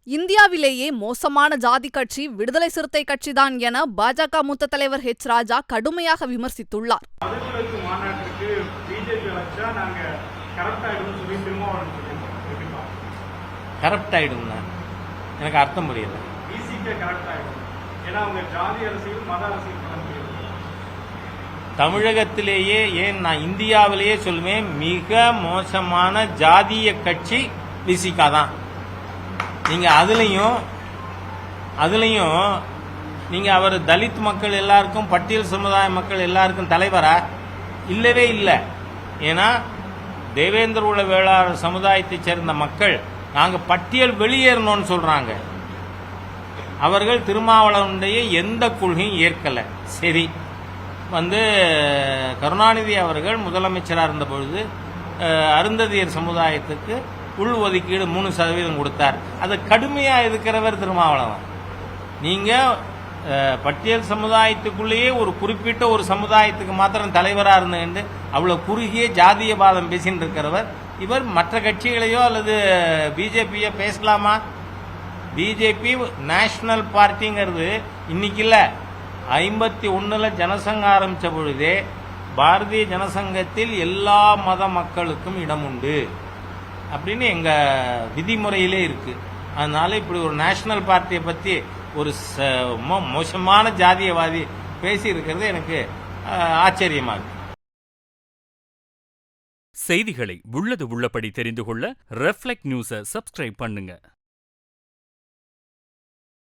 இந்தியாவிலேயே மோசமான ஜாதி கட்சி விடுதலை சிறுத்தை கட்சிதான் என பாஜக மூத்த தலைவர் ஹெச் ராஜா கடுமையாக விமர்சித்துள்ளார். கரப்ட் ஆயிடும் எனக்கு அர்த்தம் புரியல. தமிழகத்திலேயே ஏன் நான் இந்தியாவிலேயே சொல்லுவேன், மிக மோசமான ஜாதிய கட்சி விசிகா தான். நீங்க அதுலயும் நீங்க அவர் தலித் மக்கள் எல்லாருக்கும் பட்டியல் சமுதாய மக்கள் எல்லாருக்கும் தலைவரா? இல்லவே இல்லை. ஏன்னா தேவேந்திர குல வேளாளர் சமுதாயத்தை சேர்ந்த மக்கள் நாங்க பட்டியல் வெளியேறணும்னு சொல்றாங்க. அவர்கள் திருமாவளவனுடைய எந்த கொள்கையும் ஏற்கல. சரி, கருணாநிதி அவர்கள் முதலமைச்சராக இருந்த பொழுது அருந்ததியர் சமுதாயத்துக்கு உள் ஒதுக்கீடு 3% கொடுத்தார். அது கடுமையா எதிர்க்கிறவர் திருமாவளவன். நீங்க பட்டியல் சமுதாயத்துக்குள்ளேயே ஒரு குறிப்பிட்ட ஒரு சமுதாயத்துக்கு மாத்திரம் தலைவராக இருந்தேன் அவ்வளவு குறுகிய ஜாதியவாதம் பேசிட்டு இருக்கிறவர் இவர். மற்ற கட்சிகளையோ அல்லது பிஜேபியோ பேசலாமா? பிஜேபி நேஷனல் பார்ட்டிங்கிறது இன்னைக்கு இல்ல, 51 ஜனசங்க ஆரம்பிச்ச பொழுதே பாரதிய ஜனசங்கத்தில் எல்லா மத மக்களுக்கும் இடம் உண்டு அப்படின்னு எங்க விதிமுறையிலே இருக்கு. அதனால இப்படி ஒரு நேஷனல் பார்ட்டியை பத்தி ஒரு மோசமான ஜாதியவாதி பேசி இருக்கிறது எனக்கு ஆச்சரியமா இருக்கு. செய்திகளை உள்ளது உள்ளபடி தெரிந்து கொள்ள ரெஃப்ளெக்ட் நியூஸை சப்ஸ்கிரைப் பண்ணுங்க.